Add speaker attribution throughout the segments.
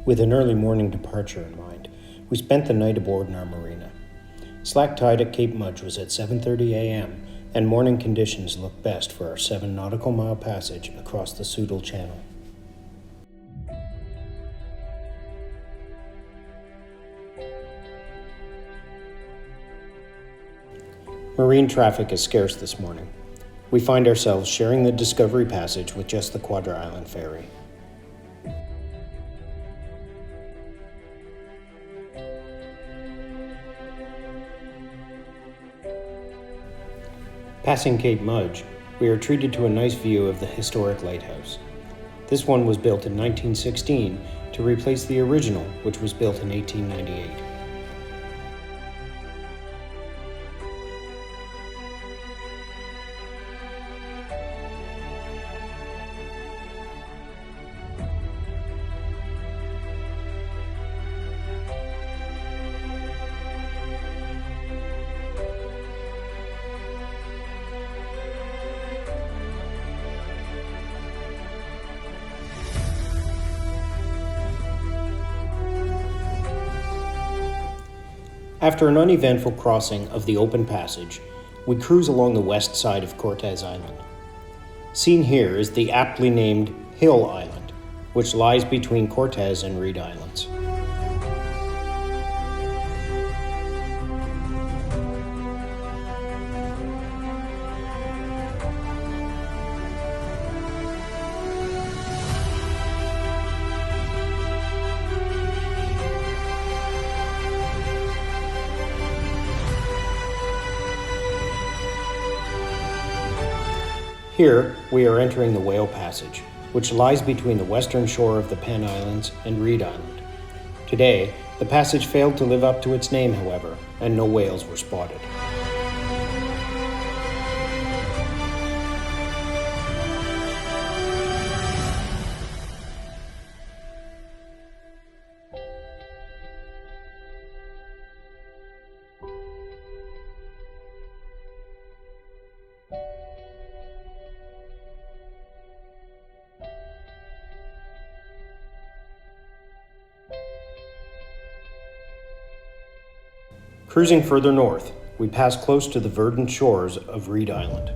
Speaker 1: With an early morning departure in mind, we spent the night aboard in our marina. Slack tide at Cape Mudge was at 7:30 a.m., and morning conditions looked best for our 7 nautical mile passage across the Soodle Channel. Marine traffic is scarce this morning. We find ourselves sharing the Discovery Passage with just the Cortes Island ferry. Passing Cape Mudge, we are treated to a nice view of the historic lighthouse. This one was built in 1916 to replace the original, which was built in 1898. After an uneventful crossing of the open passage, we cruise along the west side of Cortes Island. Seen here is the aptly named Hill Island, which lies between Cortes and Reed Islands. Here, we are entering the Whale Passage, which lies between the western shore of the Penn Islands and Reed Island. Today, the passage failed to live up to its name, however, and no whales were spotted. Cruising further north, we pass close to the verdant shores of Reed Island.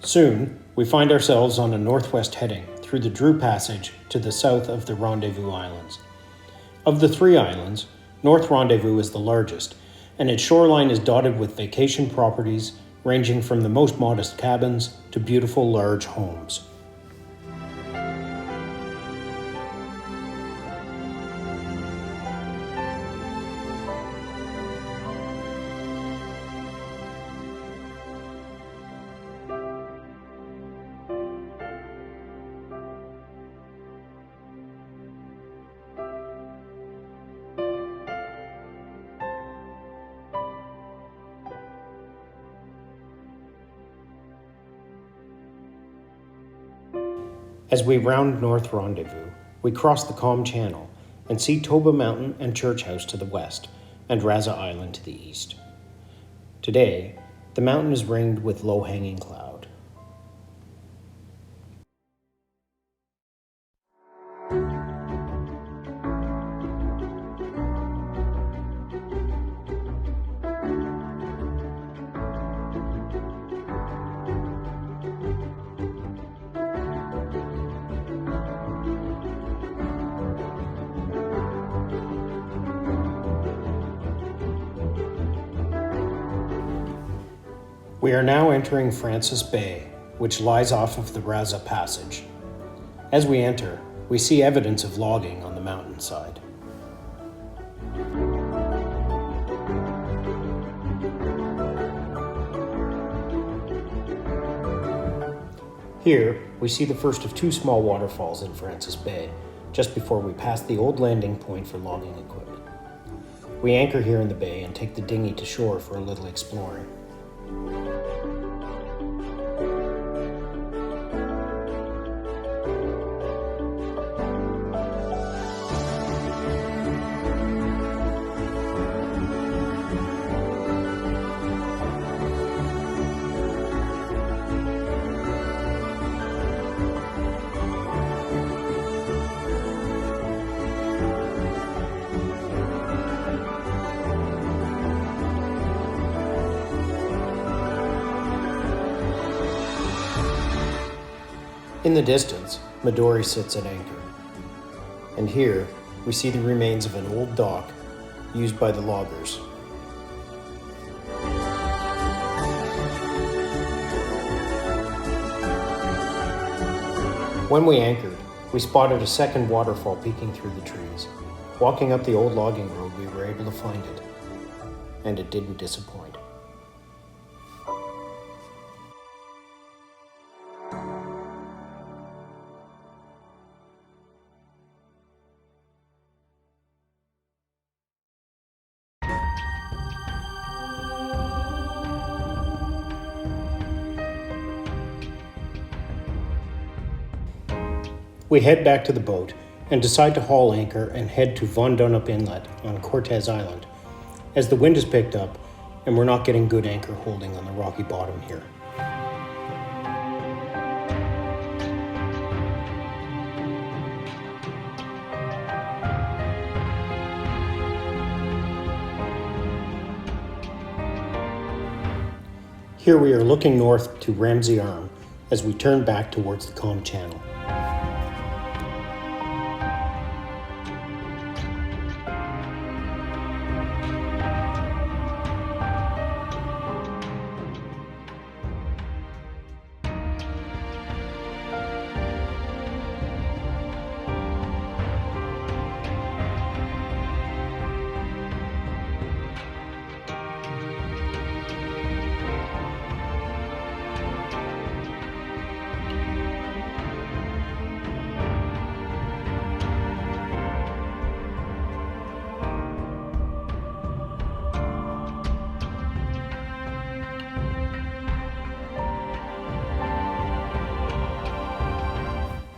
Speaker 1: Soon, we find ourselves on a northwest heading through the Drew Passage to the south of the Rendezvous Islands. Of the 3 islands, North Rendezvous is the largest, and its shoreline is dotted with vacation properties ranging from the most modest cabins to beautiful large homes. As we round North Rendezvous, we cross the calm channel and see Toba Mountain and Church House to the west and Raza Island to the east. Today, the mountain is ringed with low-hanging cloud. We are now entering Francis Bay, which lies off of the Raza Passage. As we enter, we see evidence of logging on the mountainside. Here, we see the first of two small waterfalls in Francis Bay, just before we pass the old landing point for logging equipment. We anchor here in the bay and take the dinghy to shore for a little exploring. In the distance, Midori sits at anchor. And here, we see the remains of an old dock used by the loggers. When we anchored, we spotted a second waterfall peeking through the trees. Walking up the old logging road, we were able to find it. And it didn't disappoint. We head back to the boat and decide to haul anchor and head to Dun Inlet on Cortes Island, as the wind has picked up and we're not getting good anchor holding on the rocky bottom here. Here we are looking north to Ramsey Arm as we turn back towards the calm channel.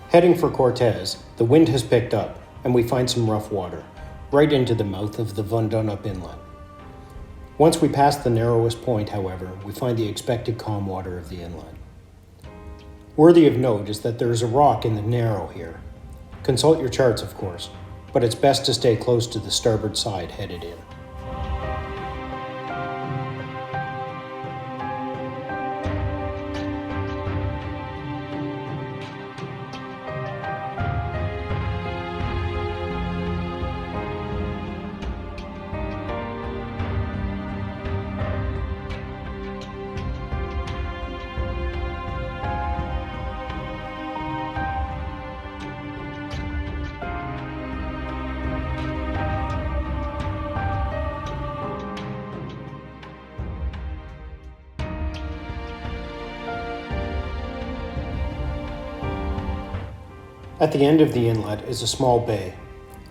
Speaker 1: Heading for Cortes, the wind has picked up and we find some rough water, right into the mouth of the Dun Inlet. Once we pass the narrowest point, however, we find the expected calm water of the inlet. Worthy of note is that there is a rock in the narrow here. Consult your charts, of course, but it's best to stay close to the starboard side headed in. At the end of the inlet is a small bay.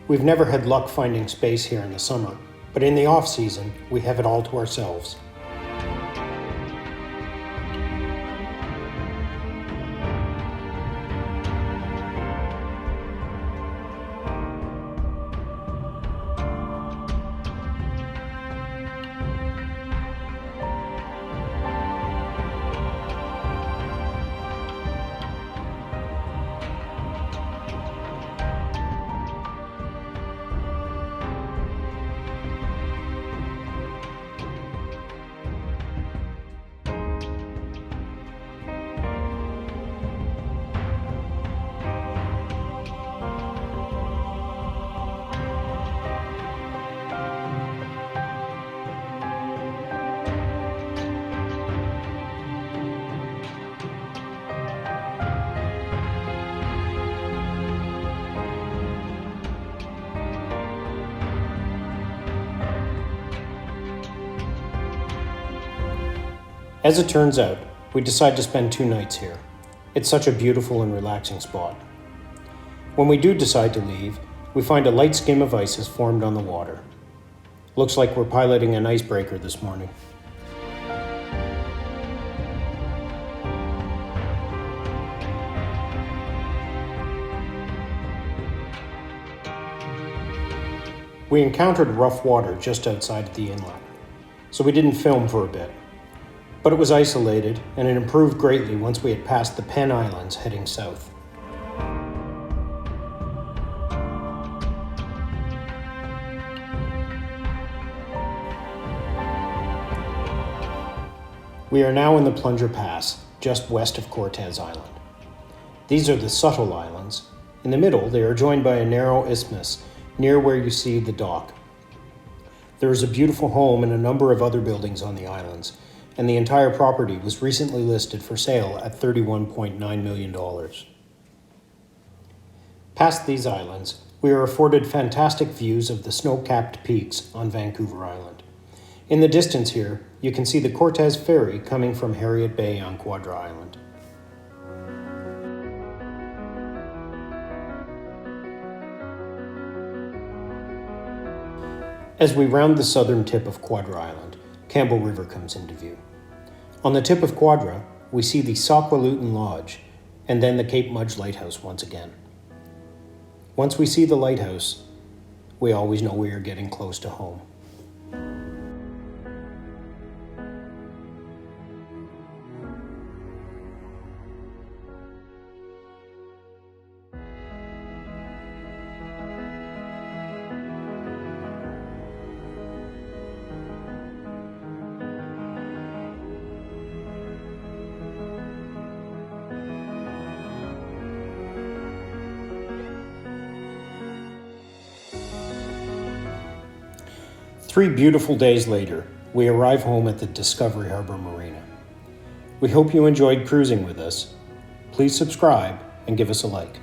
Speaker 1: We've never had luck finding space here in the summer, but in the off-season, we have it all to ourselves. As it turns out, we decide to spend 2 nights here. It's such a beautiful and relaxing spot. When we do decide to leave, we find a light skim of ice has formed on the water. Looks like we're piloting an icebreaker this morning. We encountered rough water just outside the inlet, so we didn't film for a bit. But it was isolated, and it improved greatly once we had passed the Penn Islands heading south. We are now in the Plunger Pass, just west of Cortes Island. These are the Subtle Islands. In the middle, they are joined by a narrow isthmus near where you see the dock. There is a beautiful home and a number of other buildings on the islands, and the entire property was recently listed for sale at $31.9 million. Past these islands, we are afforded fantastic views of the snow-capped peaks on Vancouver Island. In the distance here, you can see the Cortes Ferry coming from Harriet Bay on Quadra Island. As we round the southern tip of Quadra Island, Campbell River comes into view. On the tip of Quadra, we see the Saqualuton Lodge, and then the Cape Mudge Lighthouse once again. Once we see the lighthouse, we always know we are getting close to home. Three beautiful days later, we arrive home at the Discovery Harbor Marina. We hope you enjoyed cruising with us. Please subscribe and give us a like.